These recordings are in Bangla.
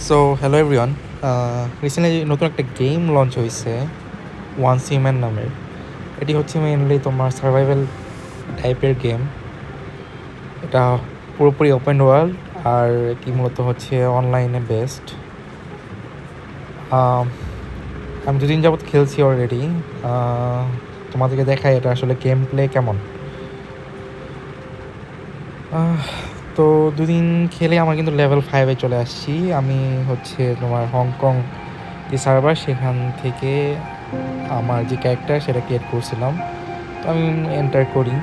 সো হ্যালো এভরিওয়ান, রিসেন্টলি নতুন একটা গেম লঞ্চ হয়েছে ওয়ান সিম্যান নামের। এটি হচ্ছে মেইনলি তোমার সার্ভাইভাল টাইপের গেম। এটা পুরোপুরি ওপেন ওয়ার্ল্ড, আর এটি মূলত হচ্ছে অনলাইনে বেস্ট। আমি দুদিন যাবৎ খেলছি অলরেডি। তোমাদেরকে দেখাই এটা আসলে গেম প্লে কেমন। তো দুদিন খেলে আমার কিন্তু লেভেল 5-এ চলে আসছি। আমি হচ্ছে তোমার হংকং যে সার্ভার, সেখান থেকে আমার যে ক্যারেক্টার সেটা ক্রিয়েট করছিলাম। তো আমি এন্টার করি।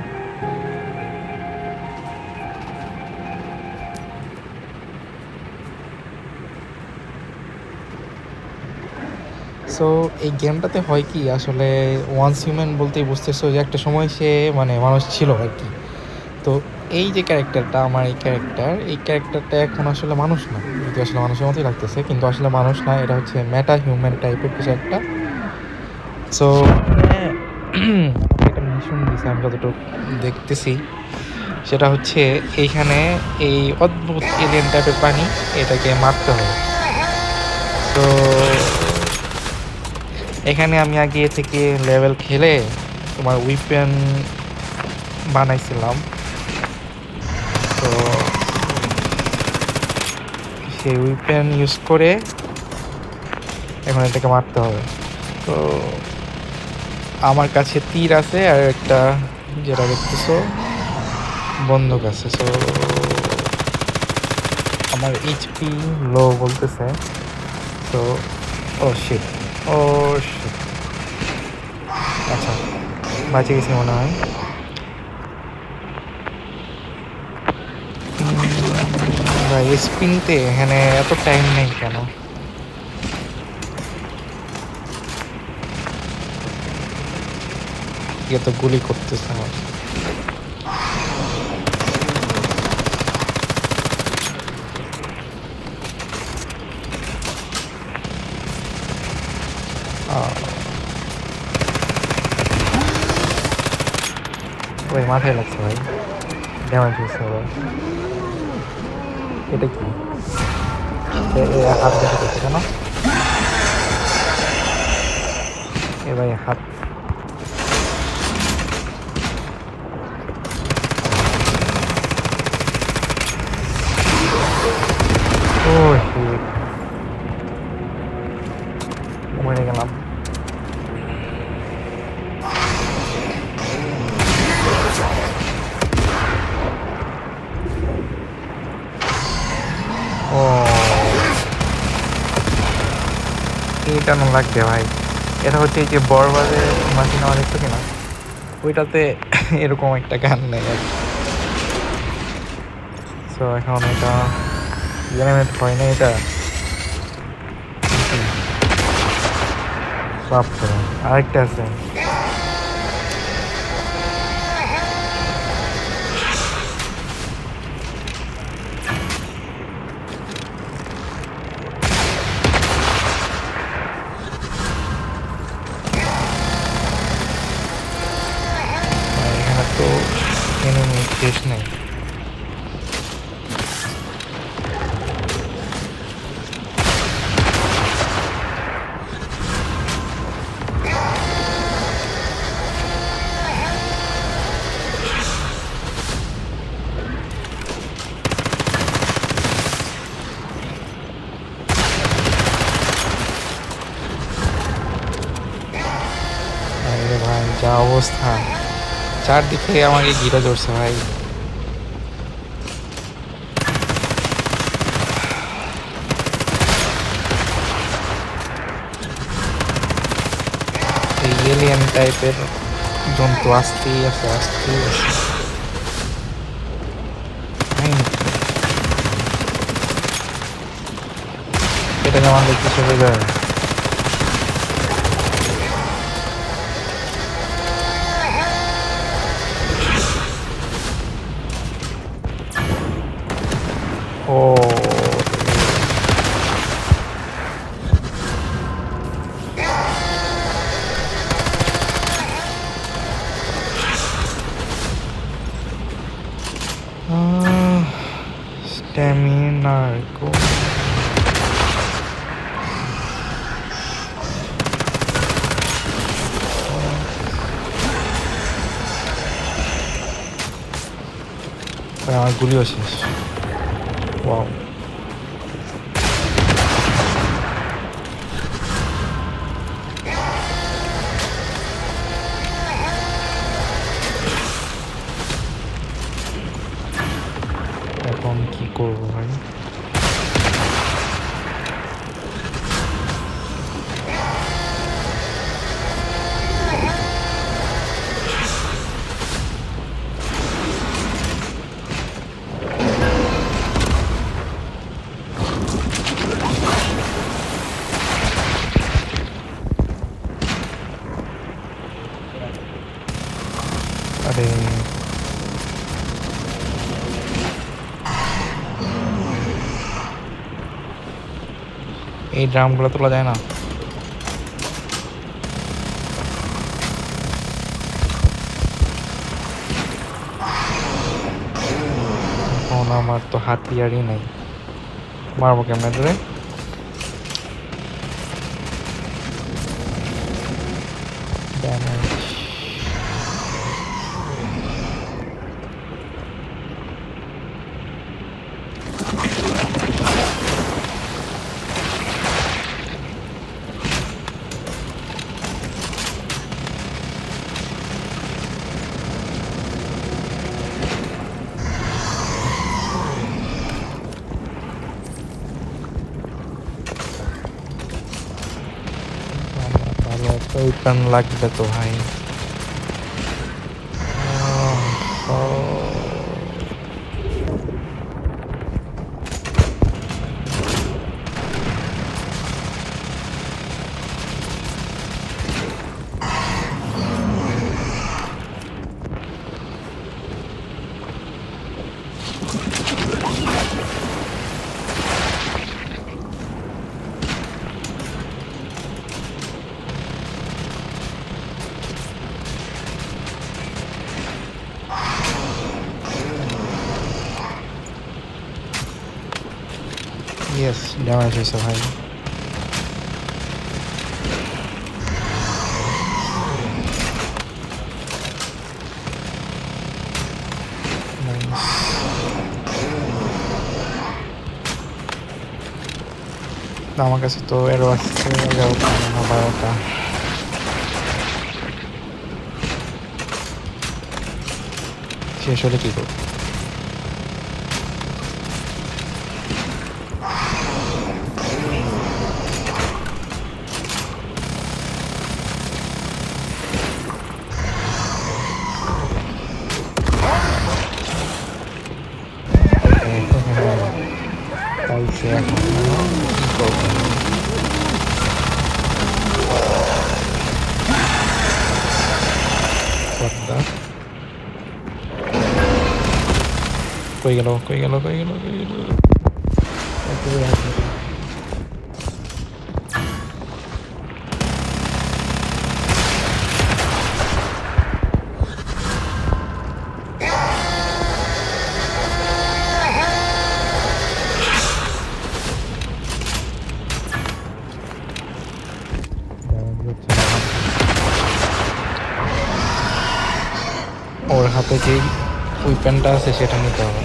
সো এই গেমটাতে হয় কি, আসলে ওয়ান্স হিউম্যান বলতেই বুঝতেছো যে একটা সময় সে মানে মানুষ ছিল আর কি। তো এই যে ক্যারেক্টারটা, আমার এই ক্যারেক্টারটা এখন আসলে মানুষ না, যদি আসলে মানুষের মতোই লাগতেছে, কিন্তু আসলে মানুষ না, এটা হচ্ছে মেটা হিউম্যান টাইপের কিছু একটা। সো একটা মিশন দিছে, আমি যতটুকু দেখতেছি সেটা হচ্ছে এইখানে এই অদ্ভুত এলিয়েন টাইপের প্রাণী, এটাকে মারতে হবে। তো এখানে আমি আগে থেকে লেভেল খেলে তোমার উইপেন বানাইছিলাম। তো সেই উইপেন ইউজ করে এখন এটাকে মারতে হবে। তো আমার কাছে তীর আছে, আর একটা যেটা দেখতেছো বন্দুক আছে। সো আমার এইচপি লো বলতেছে। সো ও শিট, ও শিট, আচ্ছা বাঁচে গেছি মনে হয়। ভাই স্পিনতে এখানে এত টাইম নেই কেন? এত গুলি করতেছে আমার। ওই মাথায় লাগছে ভাই, ড্যামেজ হয়েছে আবার। এটা কি হাত দেখাতেছে কেন? এ ভাই হাত, ও শিট, মরে গেলাম। ও এটা না লাগবে ভাই। এটা হচ্ছে এই যে বড়বাজে তোমরা সিনেমা দেখছো কিনা, ওইটাতে এরকম একটা গান নেই আর কি। সো এখন এটা জেনারেট হয় না এটা। বাপরে, আরেকটা আছে। এখানে তো এনিমি শেষ নেই। আরে ভাই যা অবস্থা, চারদিকে আমাকে ঘিরে ধরছে ভাই। এই এলিয়েন টাইপের জন্তু আসতেই আছে, আসতেই আছে। এটা যেমন দেখতে চলে যায়। ও স্ট্যামিনার আমার গুলিও শেষ। ওয়াও, এখন কি করবো ভাই? আরে এই ড্রামগুলো তোলা যায় না? এখন আমার তো হাতিয়ারই নাই, মারবো কেমনে রে? ড্যামেজ। ভালো একটা উইপন লাগবে তো ভাই। ইয়েস, ড্যামেজ হয়েছে ভাই। আমার কাছে তো এরও আসছে 11টা না 12টা। শেষ হলে কি করবো? পাইছে এখন কি করবো? কই গেল, কই গেল, কই গেল, কই গেল? ওর হাতে যে উইপেনটা আছে সেটা নিতে হবে।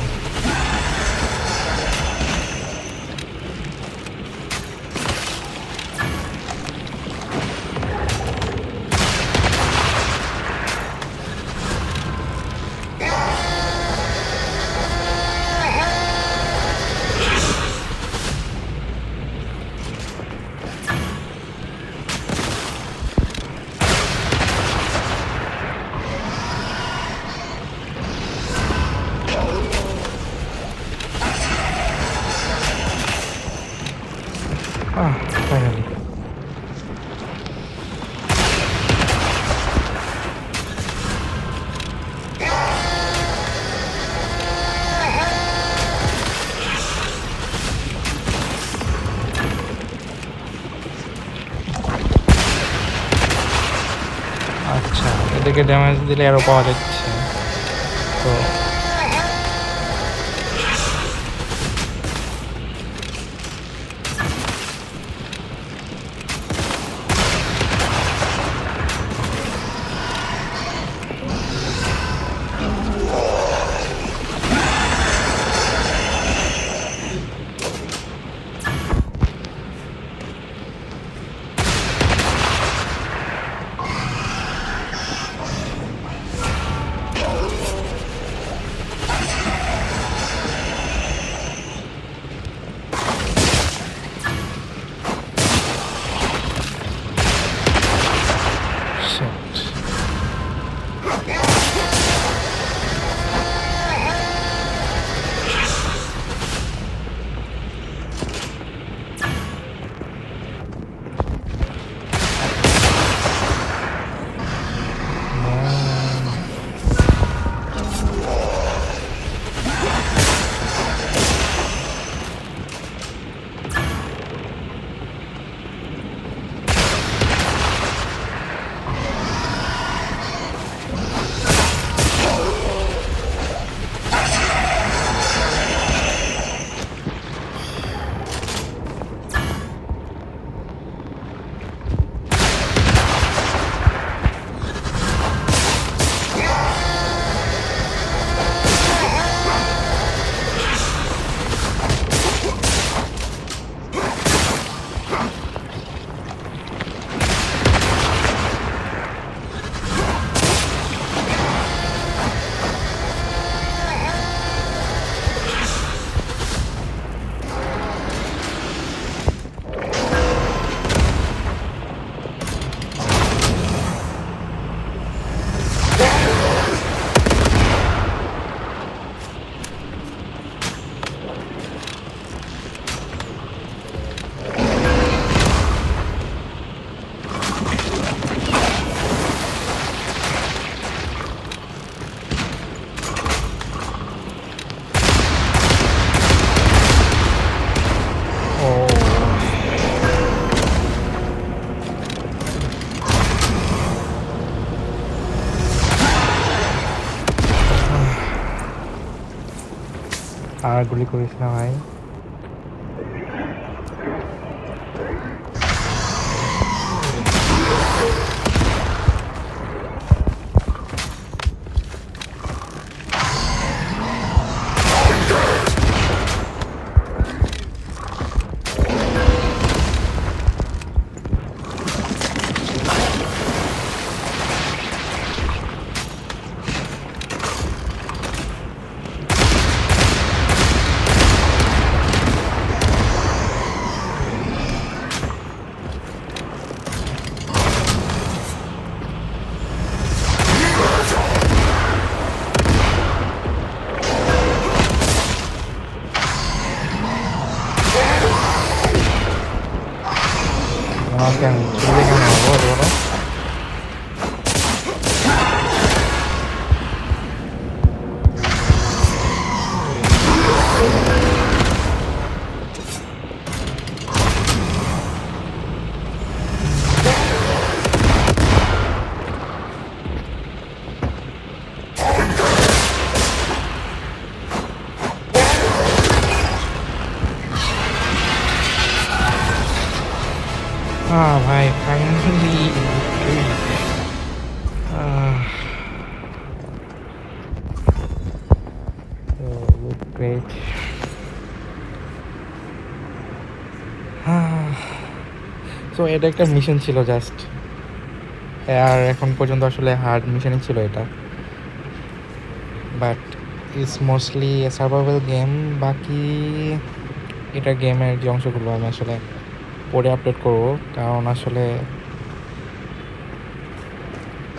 ফাইনালি আচ্ছা, এদেরকে ড্যামেজ দিলে আরও পাওয়া যাচ্ছে তো। আর গুলি করিস না ভাই। আমাকে আমি ছুরি কেন হবো বলো? ভাই ফাইনালি গ্রেট। সো এটা একটা মিশন ছিল জাস্ট, আর এখন পর্যন্ত আসলে হার্ড মিশনই ছিল এটা, but it's mostly A survival game. বাকি এটা গেমের যে অংশগুলো আমি আসলে পরে আপলোড করব, কারণ আসলে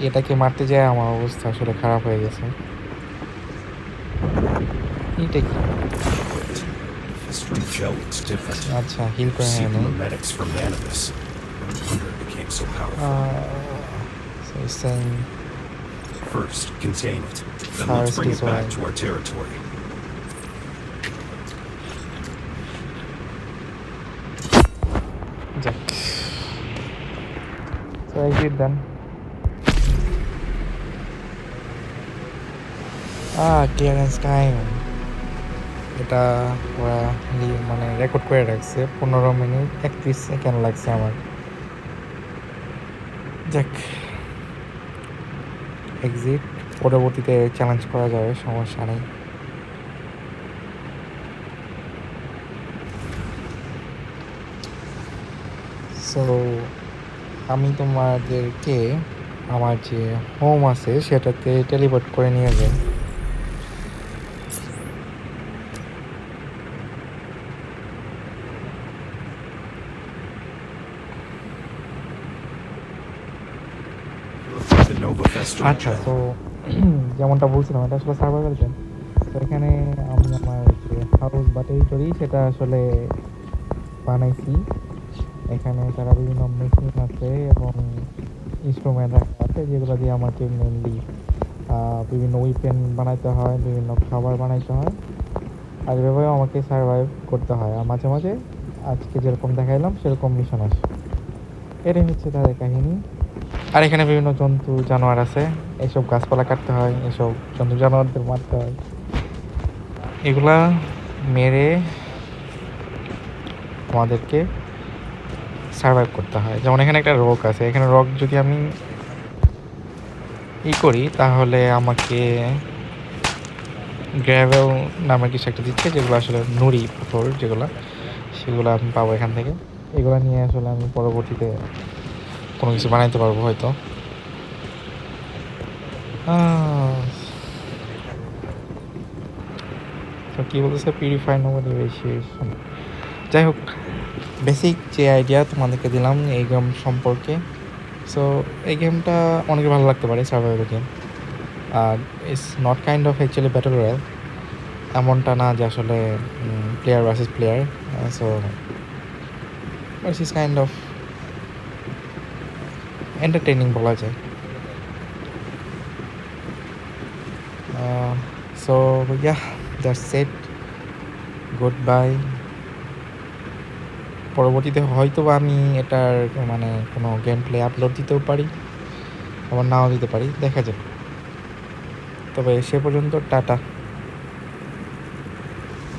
এটাকে মারতে যায় আমার অবস্থা আসলে খারাপ হয়ে গেছে। এটা কি? আচ্ছা, হিল করে নেই। First, contain it. Then let's bring it back to our territory. যাক, so I did then. Clearance time. এটা ওরা মানে রেকর্ড করে রাখছে 15 মিনিট 31 সেকেন্ড লাগছে আমার। যাক, এক্সিট, পরবর্তীতে চ্যালেঞ্জ করা যাবে, সমস্যা নেই। সো আমি তোমাদেরকে আমার যে হোম আছে সেটাতে টেলিপোর্ট করে নিয়ে যাই। আচ্ছা, তো যেমনটা বলছিলাম এটা আসলে সার্ভাইভাল গেম। তো এখানে আমি আমার যে হাউস বা টেরিটরি সেটা আসলে বানাইছি। এখানে তারা বিভিন্ন মেশিন আছে এবং ইনস্ট্রুমেন্ট রাখা আছে, যেগুলো দিয়ে আমাকে মেনলি বিভিন্ন উইপেন বানাইতে হয়, বিভিন্ন খাবার বানাইতে হয়, আর এভাবে আমাকে সার্ভাইভ করতে হয়। আর মাঝে মাঝে আজকে যেরকম দেখাইলাম সেরকম মিশন আসে। এটাই হচ্ছে তাদের কাহিনী। আর এখানে বিভিন্ন জন্তু জানোয়ার আছে, এইসব গাছপালা কাটতে হয়, এসব জন্তু জানোয়ারদের মারতে হয়, এগুলা মেরে আমাদেরকে সার্ভাইভ করতে হয়। যেমন এখানে একটা রক আছে, এখানে রক যদি আমি করি তাহলে আমাকে গ্র্যাভেল নামের কিছু একটা দিচ্ছে, যেগুলো আসলে নুড়ি পাথর যেগুলো, সেগুলো আমি পাবো এখান থেকে। এগুলো নিয়ে আসলে আমি পরবর্তীতে কোনো কিছু বানাইতে পারবো হয়তো। তো কী বলতেছে, পিউরিফাই নোভেশন। যাই হোক, বেসিক যে আইডিয়া তোমাদেরকে দিলাম এই গেম সম্পর্কে। সো এই গেমটা অনেকের ভালো লাগতে পারে, সার্ভাইভাল গেম। আর it's not kind of actually battle royale, এমনটা না যে আসলে player versus player. So it's is kind of entertaining বলা যায়। So yeah, that's it, good bye. পরবর্তীতে হয়তো বা আমি এটার মানে কোনো গেম প্লে আপলোড দিতেও পারি, আবার নাও দিতে পারি, দেখা যাবে। তবে সে পর্যন্ত টাটা।